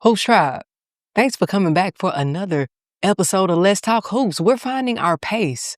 Hoops Tribe, thanks for coming back for another episode of Let's Talk Hoops. We're finding our pace.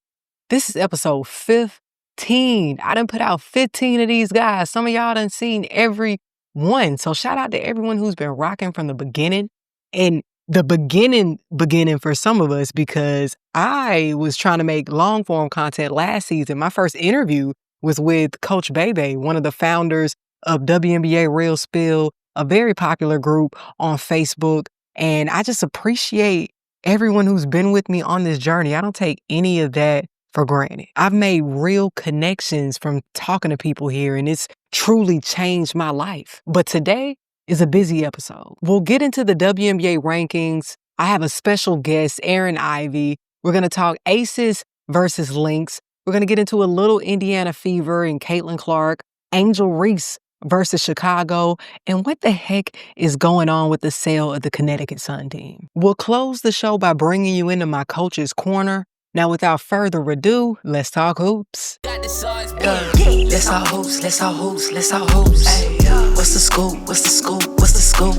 This is episode 15. I done put out 15 of these guys. Some of y'all done seen every one. So shout out to everyone who's been rocking from the beginning. And the beginning for some of us, because I was trying to make long form content last season. My first interview was with Coach Bebe, one of the founders of WNBA Real Spill, a very popular group on Facebook. And I just appreciate everyone who's been with me on this journey. I don't take any of that for granted. I've made real connections from talking to people here, and it's truly changed my life. But today is a busy episode. We'll get into the WNBA rankings. I have a special guest, Erin Ivey. We're going to talk Aces versus Lynx. We're going to get into a little Indiana fever and Caitlin Clark, Angel Reese versus Chicago, and what the heck is going on with the sale of the Connecticut Sun team. We'll close the show by bringing you into my coach's corner. Now, without further ado, let's talk hoops. Let's talk hoops, let's talk hoops, let's talk hoops. What's the scoop, what's the scoop, what's the scoop?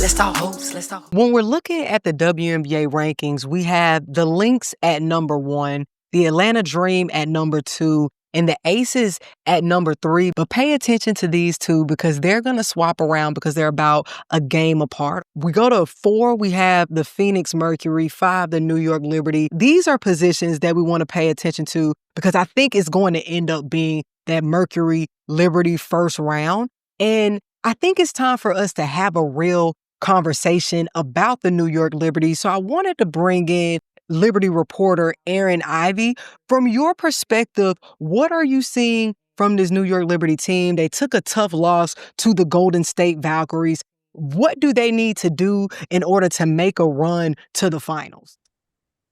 Let's talk hoops, let's talk hoops. When we're looking at the WNBA rankings, we have the Lynx at number 1, the Atlanta Dream at number 2, and the Aces at number 3. But pay attention to these two because they're going to swap around because they're about a game apart. We go to 4, we have the Phoenix Mercury, 5, the New York Liberty. These are positions that we want to pay attention to because I think it's going to end up being that Mercury Liberty first round. And I think it's time for us to have a real conversation about the New York Liberty. So I wanted to bring in Liberty reporter Erin Ivey. From your perspective, what are you seeing from this New York Liberty team? They took a tough loss to the Golden State Valkyries. What do they need to do in order to make a run to the finals?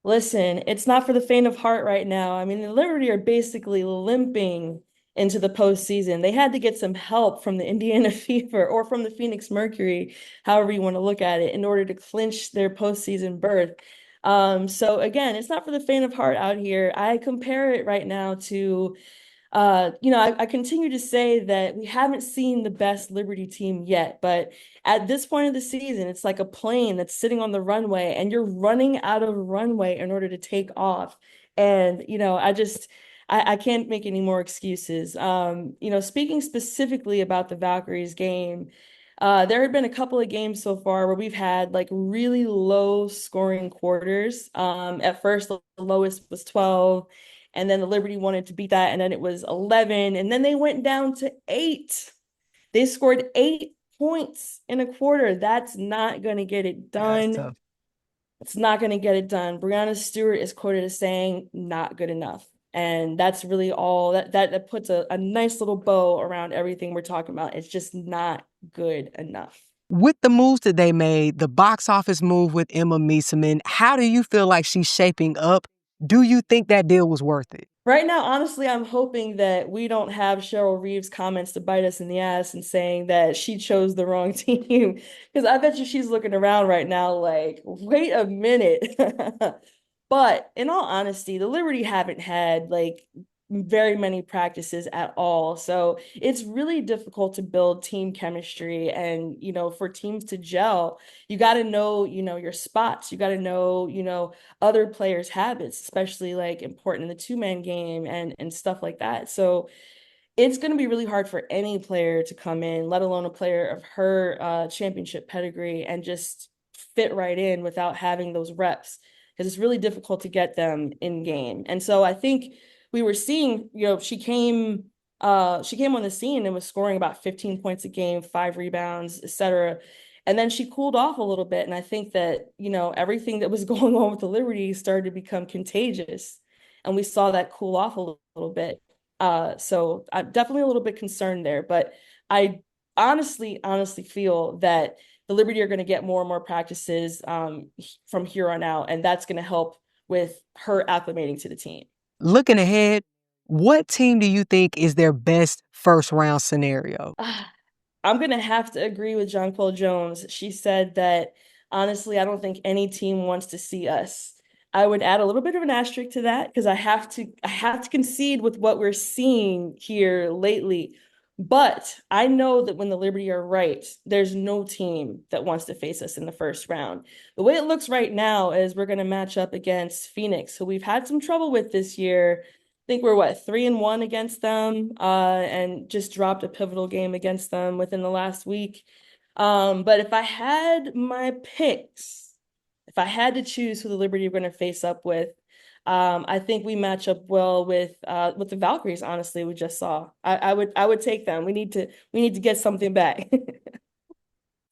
Listen, it's not for the faint of heart right now. I mean, the Liberty are basically limping into the postseason. They had to get some help from the Indiana Fever or from the Phoenix Mercury, however you want to look at it, in order to clinch their postseason berth. So again, it's not for the faint of heart out here. I compare it right now to, I continue to say that we haven't seen the best Liberty team yet, but at this point of the season, it's like a plane that's sitting on the runway and you're running out of runway in order to take off. And, I can't make any more excuses. Speaking specifically about the Valkyries game, there had been a couple of games so far where we've had like really low scoring quarters. At first, the lowest was 12, and then the Liberty wanted to beat that, and then it was 11, and then they went down to 8. They scored 8 points in a quarter. That's not going to get it done. It's not going to get it done. Breanna Stewart is quoted as saying, "Not good enough." And that's really all that puts a nice little bow around everything we're talking about. It's just not good enough. With the moves that they made, the box office move with Emma Meesseman, how do you feel like she's shaping up? Do you think that deal was worth it? Right now, honestly, I'm hoping that we don't have Cheryl Reeves' comments to bite us in the ass and saying that she chose the wrong team. Because I bet you she's looking around right now like, wait a minute. But in all honesty, the Liberty haven't had like very many practices at all. So it's really difficult to build team chemistry. And, for teams to gel, you got to know, your spots. You got to know, other players' habits, especially like important in the two-man game and stuff like that. So it's going to be really hard for any player to come in, let alone a player of her championship pedigree, and just fit right in without having those reps. Because it's really difficult to get them in game. And so I think we were seeing, she came on the scene and was scoring about 15 points a game, 5 rebounds, etc. And then she cooled off a little bit. And I think that, everything that was going on with the Liberty started to become contagious. And we saw that cool off a little bit. So I'm definitely a little bit concerned there. But I honestly feel that the Liberty are going to get more and more practices from here on out, and that's going to help with her acclimating to the team. Looking ahead, what team do you think is their best first round scenario? I'm going to have to agree with Jonquel Jones. She said that, honestly, I don't think any team wants to see us. I would add a little bit of an asterisk to that because I have to concede with what we're seeing here lately. But I know that when the Liberty are right, there's no team that wants to face us in the first round. The way it looks right now is we're going to match up against Phoenix, who we've had some trouble with this year. I think we're 3-1 against them, and just dropped a pivotal game against them within the last week. But if I had my picks, if I had to choose who the Liberty are going to face up with, I think we match up well with the Valkyries, honestly, we just saw. I would take them. We need to get something back.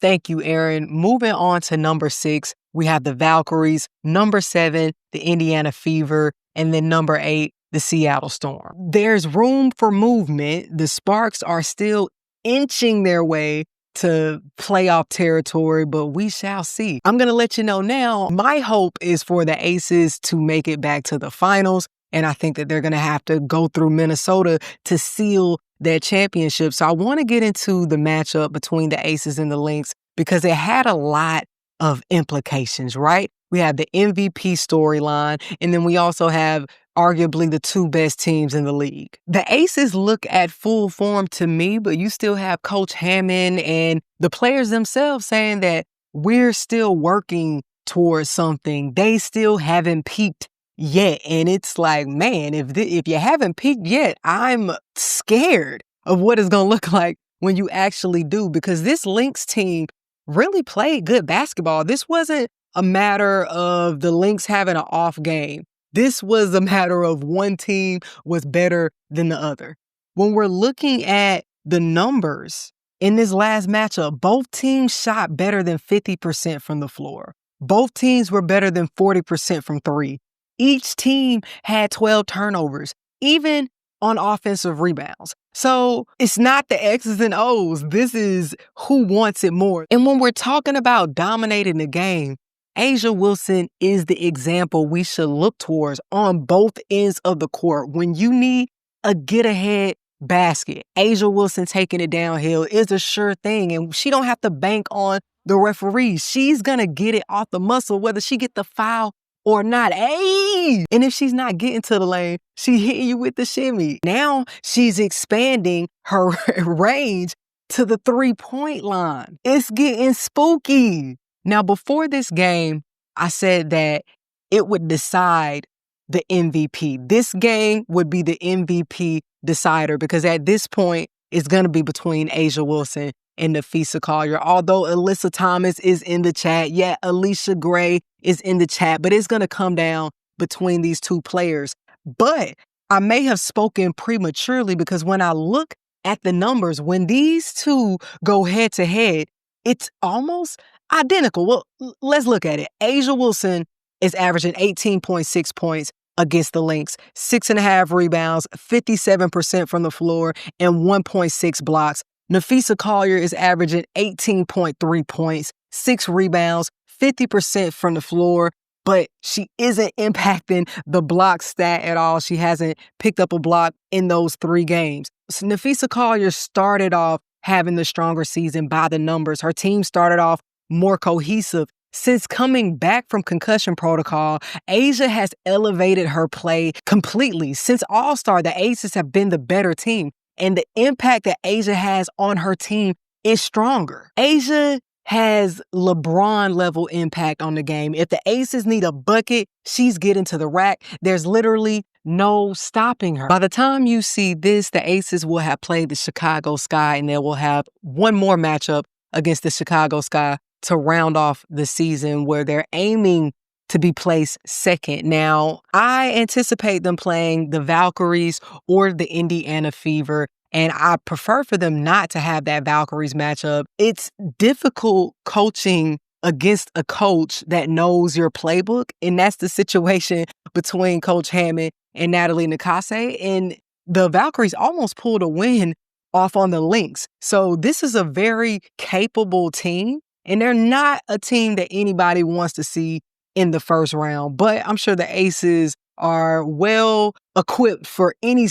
Thank you, Erin. Moving on to number 6, we have the Valkyries, number 7, the Indiana Fever, and then number 8, the Seattle Storm. There's room for movement. The Sparks are still inching their way to playoff territory, but we shall see. I'm going to let you know now, my hope is for the Aces to make it back to the finals, and I think that they're going to have to go through Minnesota to seal their championship. So I want to get into the matchup between the Aces and the Lynx because it had a lot of implications, right? We have the MVP storyline, and then we also have arguably the 2 best teams in the league. The Aces look at full form to me, but you still have Coach Hammond and the players themselves saying that we're still working towards something. They still haven't peaked yet. And it's like, man, if you haven't peaked yet, I'm scared of what it's going to look like when you actually do, because this Lynx team really played good basketball. This wasn't a matter of the Lynx having an off game. This was a matter of one team was better than the other. When we're looking at the numbers in this last matchup, both teams shot better than 50% from the floor. Both teams were better than 40% from 3. Each team had 12 turnovers, even on offensive rebounds. So it's not the X's and O's. This is who wants it more. And when we're talking about dominating the game, A'ja Wilson is the example we should look towards on both ends of the court. When you need a get-ahead basket, A'ja Wilson taking it downhill is a sure thing, and she don't have to bank on the referees. She's going to get it off the muscle, whether she get the foul or not. Hey! And if she's not getting to the lane, she hitting you with the shimmy. Now she's expanding her range to the 3-point line. It's getting spooky. Now, before this game, I said that it would decide the MVP. This game would be the MVP decider because at this point, it's going to be between A'ja Wilson and Napheesa Collier. Although Alyssa Thomas is in the chat, yeah, Alicia Gray is in the chat, but it's going to come down between these 2 players. But I may have spoken prematurely because when I look at the numbers, when these 2 go head to head, it's almost identical. Well, let's look at it. A'ja Wilson is averaging 18.6 points against the Lynx, 6.5 rebounds, 57% from the floor, and 1.6 blocks. Napheesa Collier is averaging 18.3 points, 6 rebounds, 50% from the floor, but she isn't impacting the block stat at all. She hasn't picked up a block in those 3 games. So Napheesa Collier started off having the stronger season by the numbers. Her team started off more cohesive. Since coming back from concussion protocol, A'ja has elevated her play completely. Since All-Star, the Aces have been the better team, and the impact that A'ja has on her team is stronger. A'ja has LeBron-level impact on the game. If the Aces need a bucket, she's getting to the rack. There's literally no stopping her. By the time you see this, the Aces will have played the Chicago Sky, and they will have one more matchup against the Chicago Sky to round off the season where they're aiming to be placed second. Now, I anticipate them playing the Valkyries or the Indiana Fever, and I prefer for them not to have that Valkyries matchup. It's difficult coaching against a coach that knows your playbook, and that's the situation between Coach Hammond and Natalie Nakase, and the Valkyries almost pulled a win off on the Lynx. So this is a very capable team, and they're not a team that anybody wants to see in the first round. But I'm sure the Aces are well equipped for any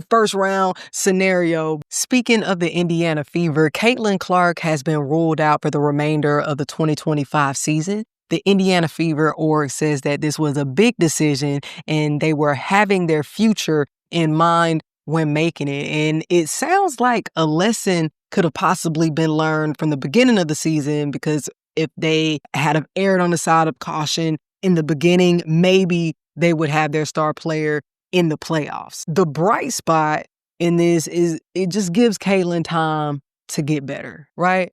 first round scenario. Speaking of the Indiana Fever, Caitlin Clark has been ruled out for the remainder of the 2025 season. The Indiana Fever org says that this was a big decision and they were having their future in mind when making it. And it sounds like a lesson could have possibly been learned from the beginning of the season, because if they had have erred on the side of caution in the beginning, maybe they would have their star player in the playoffs. The bright spot in this is it just gives Caitlin time to get better, right?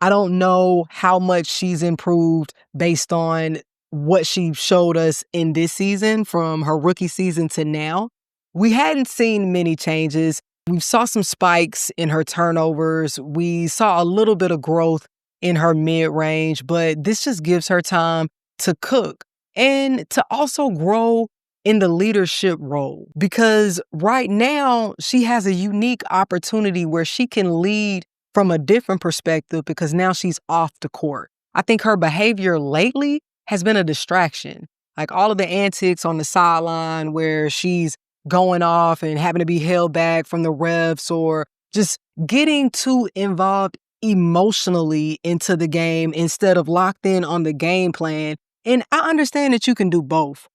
I don't know how much she's improved based on what she showed us in this season from her rookie season to now. We hadn't seen many changes. We saw some spikes in her turnovers. We saw a little bit of growth in her mid-range, but this just gives her time to cook and to also grow in the leadership role, because right now she has a unique opportunity where she can lead from a different perspective because now she's off the court. I think her behavior lately has been a distraction. Like all of the antics on the sideline where she's going off and having to be held back from the refs, or just getting too involved emotionally into the game instead of locked in on the game plan. And I understand that you can do both,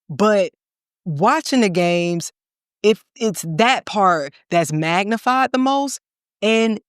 but watching the games, if it's that part that's magnified the most, and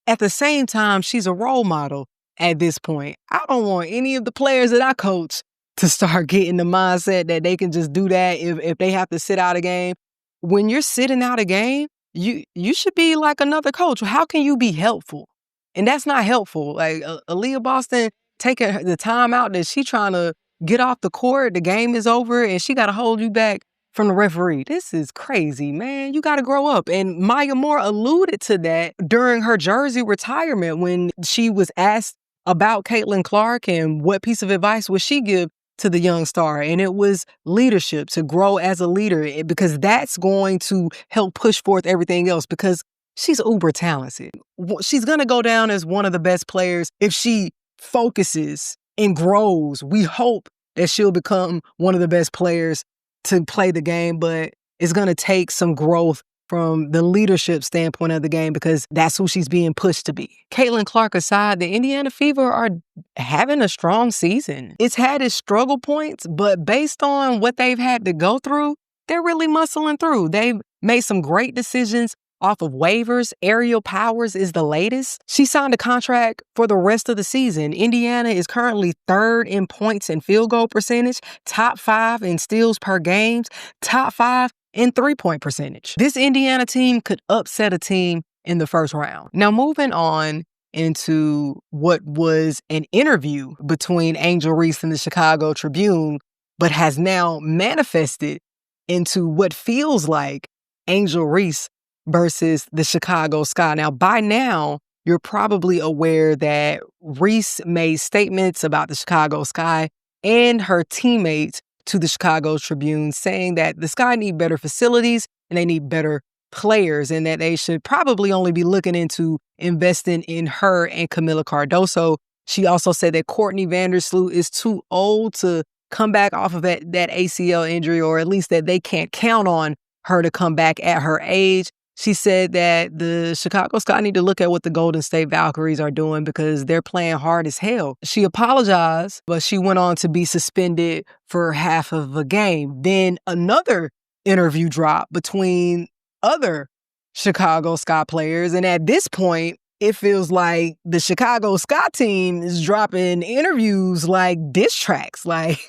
at the same time, she's a role model at this point. I don't want any of the players that I coach to start getting the mindset that they can just do that if they have to sit out a game. When you're sitting out a game, you should be like another coach. How can you be helpful? And that's not helpful. Like Aaliyah Boston taking the time out that she trying to get off the court, the game is over, and she got to hold you back from the referee. This is crazy, man. You got to grow up. And Maya Moore alluded to that during her Jersey retirement when she was asked about Caitlin Clark and what piece of advice would she give to the young star. And it was leadership, to grow as a leader, because that's going to help push forth everything else, because she's uber talented. She's going to go down as one of the best players if she focuses and grows. We hope that she'll become one of the best players to play the game, but it's going to take some growth from the leadership standpoint of the game, because that's who she's being pushed to be. Caitlin Clark aside, the Indiana Fever are having a strong season. It's had its struggle points, but based on what they've had to go through, they're really muscling through. They've made some great decisions off of waivers. Ariel Powers is the latest. She signed a contract for the rest of the season. Indiana is currently 3rd in points and field goal percentage, top 5 in steals per game, top 5 in three-point percentage. This Indiana team could upset a team in the first round. Now, moving on into what was an interview between Angel Reese and the Chicago Tribune, but has now manifested into what feels like Angel Reese versus the Chicago Sky. Now, by now, you're probably aware that Reese made statements about the Chicago Sky and her teammates to the Chicago Tribune, saying that the Sky need better facilities and they need better players, and that they should probably only be looking into investing in her and Camila Cardoso. She also said that Courtney Vandersloot is too old to come back off of that ACL injury, or at least that they can't count on her to come back at her age. She said that the Chicago Sky need to look at what the Golden State Valkyries are doing because they're playing hard as hell. She apologized, but she went on to be suspended for half of a game. Then another interview dropped between other Chicago Sky players. And at this point, it feels like the Chicago Sky team is dropping interviews like diss tracks. Like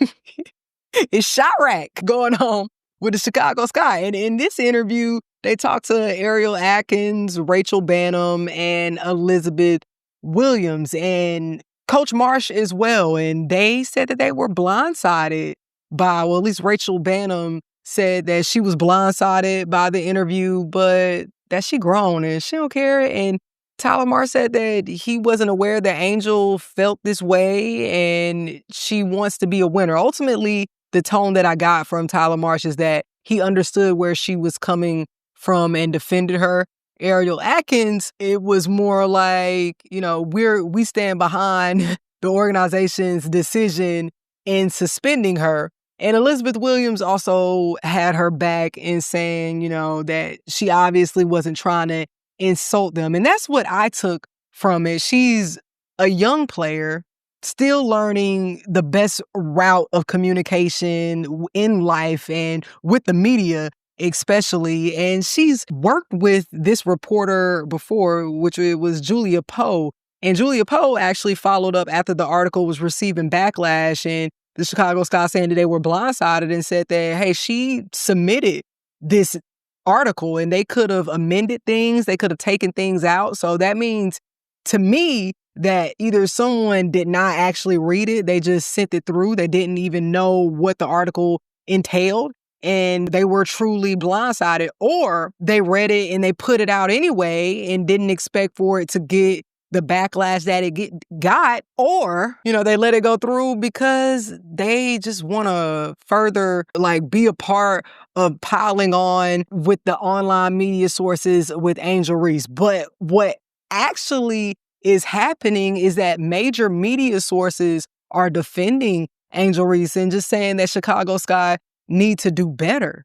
it's Chirac going on with the Chicago Sky. And in this interview, they talked to Ariel Atkins, Rachel Bannum, and Elizabeth Williams, and Coach Marsh as well. And they said that they were blindsided by, well, at least Rachel Bannum said that she was blindsided by the interview, but that she grown and she don't care. And Tyler Marsh said that he wasn't aware that Angel felt this way and she wants to be a winner. Ultimately, the tone that I got from Tyler Marsh is that he understood where she was coming from and defended her. Ariel Atkins, it was more like, you know, we stand behind the organization's decision in suspending her. And Elizabeth Williams also had her back in saying, you know, that she obviously wasn't trying to insult them. And that's what I took from it. She's a young player, still learning the best route of communication in life and with the media. especially. And she's worked with this reporter before, which it was Julia Poe. And Julia Poe actually followed up after the article was receiving backlash and the Chicago Sky saying that they were blindsided and said that, hey, she submitted this article and they could have amended things. They could have taken things out. So that means to me that either someone did not actually read it. They just sent it through. They didn't even know what the article entailed. And they were truly blindsided, or they read it and they put it out anyway and didn't expect for it to get the backlash that it got, or, they let it go through because they just want to further be a part of piling on with the online media sources with Angel Reese. But what actually is happening is that major media sources are defending Angel Reese and just saying that Chicago Sky need to do better.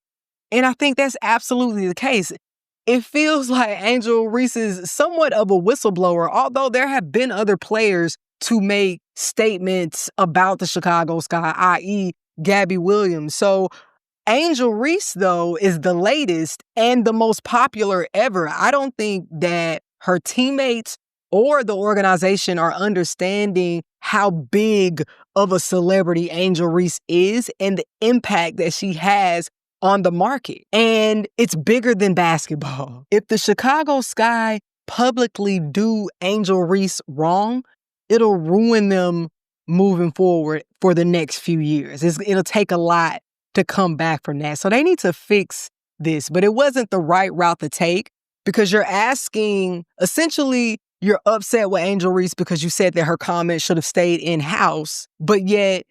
And I think that's absolutely the case. It feels like Angel Reese is somewhat of a whistleblower, although there have been other players to make statements about the Chicago Sky, i.e. Gabby Williams. So Angel Reese, though, is the latest and the most popular ever. I don't think that her teammates or the organization are understanding how big of a celebrity Angel Reese is and the impact that she has on the market. And it's bigger than basketball. If the Chicago Sky publicly do Angel Reese wrong, it'll ruin them moving forward for the next few years. It'll take a lot to come back from that. So they need to fix this. But it wasn't the right route to take because you're asking, essentially, you're upset with Angel Reese because you said that her comments should have stayed in-house, but yet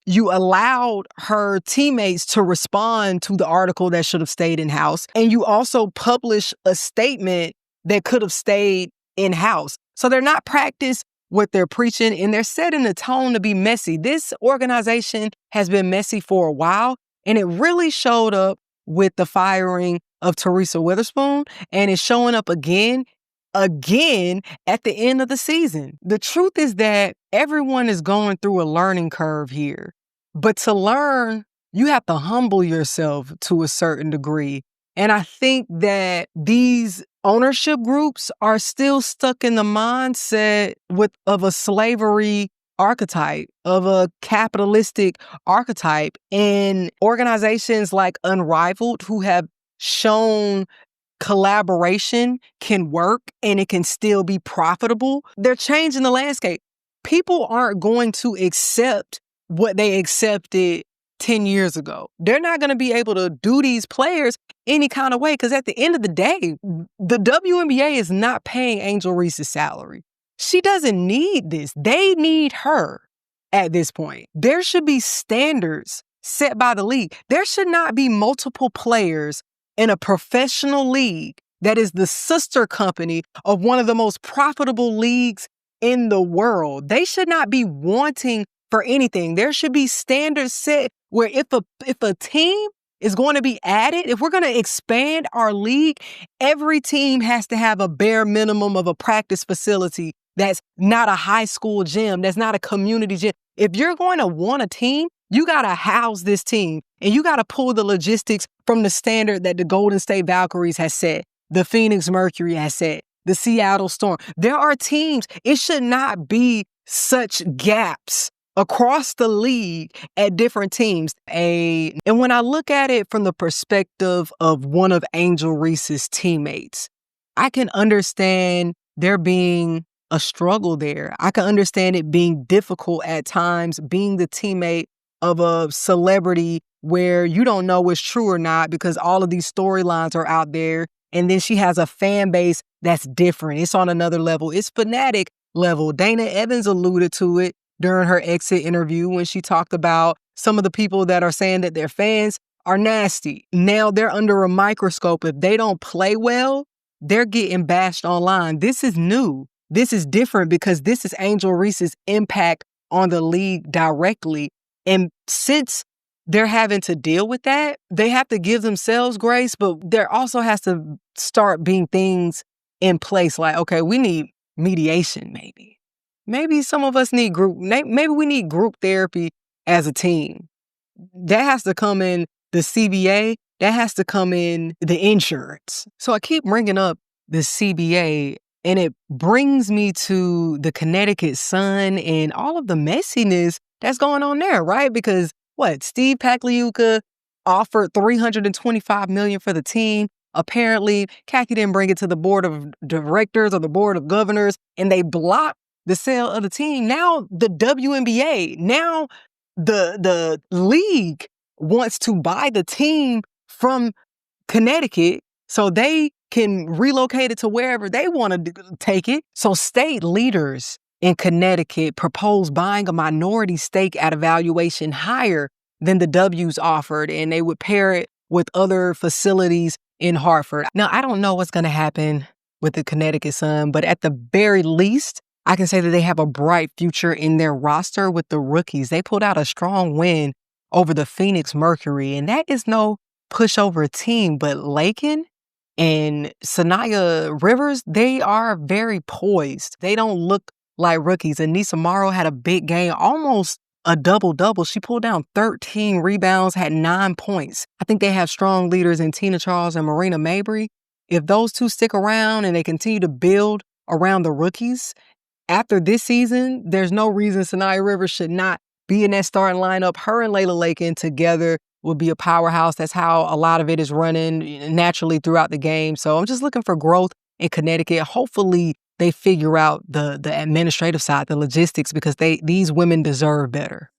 you allowed her teammates to respond to the article that should have stayed in-house. And you also published a statement that could have stayed in-house. So they're not practiced what they're preaching and they're setting the tone to be messy. This organization has been messy for a while and it really showed up with the firing of Teresa Witherspoon and it's showing up again at the end of the season. The truth is that everyone is going through a learning curve here. But to learn, you have to humble yourself to a certain degree. And I think that these ownership groups are still stuck in the mindset of a slavery archetype, of a capitalistic archetype. And organizations like Unrivaled, who have shown collaboration can work and it can still be profitable, they're changing the landscape. People aren't going to accept what they accepted 10 years ago. They're not going to be able to do these players any kind of way because at the end of the day, the WNBA is not paying Angel Reese's salary. She doesn't need this. They need her at this point. There should be standards set by the league. There should not be multiple players in a professional league that is the sister company of one of the most profitable leagues in the world. They should not be wanting for anything. There should be standards set where if a team is going to be added, if we're going to expand our league, every team has to have a bare minimum of a practice facility that's not a high school gym, that's not a community gym. If you're going to want a team, you got to house this team and you got to pull the logistics from the standard that the Golden State Valkyries has set, the Phoenix Mercury has set, the Seattle Storm. There are teams. It should not be such gaps across the league at different teams. And when I look at it from the perspective of one of Angel Reese's teammates, I can understand there being a struggle there. I can understand it being difficult at times, being the teammate of a celebrity where you don't know what's true or not because all of these storylines are out there. And then she has a fan base that's different. It's on another level. It's fanatic level. Dana Evans alluded to it during her exit interview when she talked about some of the people that are saying that their fans are nasty. Now they're under a microscope. If they don't play well, they're getting bashed online. This is new. This is different because this is Angel Reese's impact on the league directly. And since they're having to deal with that, they have to give themselves grace, but there also has to start being things in place like, okay, we need mediation maybe. Maybe some of us need maybe we need group therapy as a team. That has to come in the CBA. that has to come in the insurance. So I keep bringing up the CBA, and it brings me to the Connecticut Sun and all of the messiness that's going on there, right? Because Steve Pagliuca offered $325 million for the team. Apparently, Khaki didn't bring it to the board of directors or the board of governors, and they blocked the sale of the team. Now the WNBA, now the league wants to buy the team from Connecticut so they can relocate it to wherever they want to take it. So state leaders in Connecticut proposed buying a minority stake at a valuation higher than the W's offered, and they would pair it with other facilities in Hartford. Now, I don't know what's going to happen with the Connecticut Sun, but at the very least, I can say that they have a bright future in their roster with the rookies. They pulled out a strong win over the Phoenix Mercury, and that is no pushover team, but Lakin and Sanaya Rivers, they are very poised. They don't look like rookies. And Nisa Morrow had a big game, almost a double-double. She pulled down 13 rebounds, had 9 points. I think they have strong leaders in Tina Charles and Marina Mabry. If those two stick around and they continue to build around the rookies, after this season, there's no reason Sanaya Rivers should not be in that starting lineup. Her and Layla Lakin together would be a powerhouse. That's how a lot of it is running naturally throughout the game. So I'm just looking for growth in Connecticut. Hopefully they figure out the administrative side, the logistics, because these women deserve better.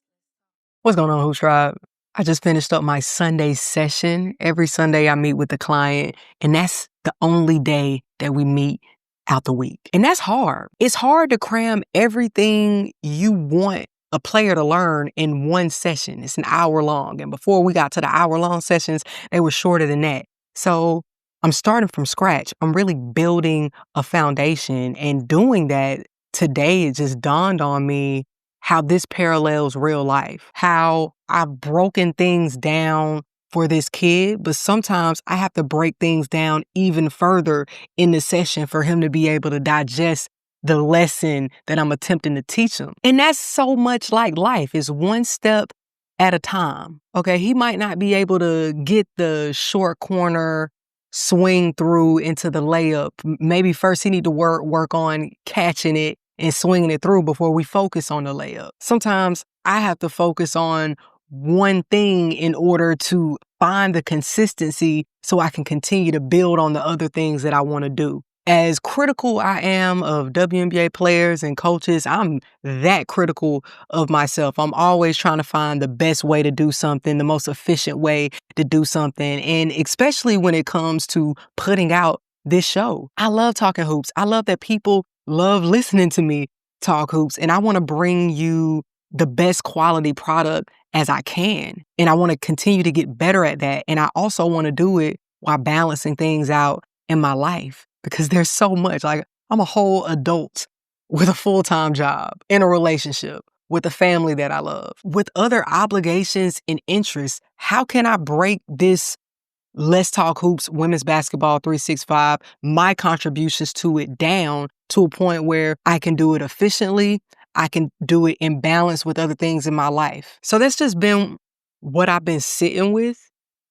What's going on, Hoops Tribe? I just finished up my Sunday session. Every Sunday I meet with the client, and that's the only day that we meet out the week. And that's hard. It's hard to cram everything you want a player to learn in one session. It's an hour long. And before we got to the hour-long sessions, they were shorter than that. So I'm starting from scratch. I'm really building a foundation, and doing that today, it just dawned on me how this parallels real life, how I've broken things down for this kid, but sometimes I have to break things down even further in the session for him to be able to digest the lesson that I'm attempting to teach him. And that's so much like life. It's one step at a time. Okay, he might not be able to get the short corner swing through into the layup. Maybe first he need to work on catching it and swinging it through before we focus on the layup. Sometimes I have to focus on one thing in order to find the consistency so I can continue to build on the other things that I want to do. As critical I am of WNBA players and coaches, I'm that critical of myself. I'm always trying to find the best way to do something, the most efficient way to do something. And especially when it comes to putting out this show. I love talking hoops. I love that people love listening to me talk hoops. And I want to bring you the best quality product as I can. And I want to continue to get better at that. And I also want to do it while balancing things out in my life. Because there's so much. Like, I'm a whole adult with a full-time job, in a relationship, with a family that I love, with other obligations and interests. How can I break this Let's Talk Hoops Women's Basketball 365, my contributions to it, down to a point where I can do it efficiently, I can do it in balance with other things in my life? So that's just been what I've been sitting with,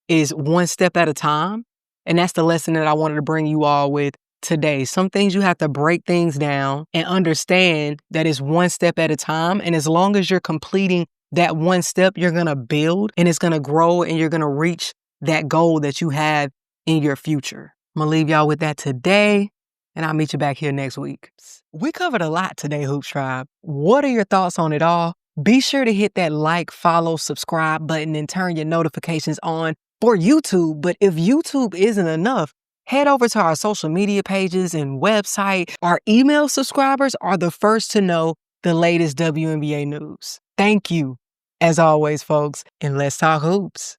is one step at a time. And that's the lesson that I wanted to bring you all with today. Some things you have to break things down and understand that it's one step at a time. And as long as you're completing that one step, you're going to build, and it's going to grow, and you're going to reach that goal that you have in your future. I'm going to leave y'all with that today, and I'll meet you back here next week. We covered a lot today, Hoops Tribe. What are your thoughts on it all? Be sure to hit that like, follow, subscribe button and turn your notifications on for YouTube. But if YouTube isn't enough, head over to our social media pages and website. Our email subscribers are the first to know the latest WNBA news. Thank you, as always, folks, and let's talk hoops.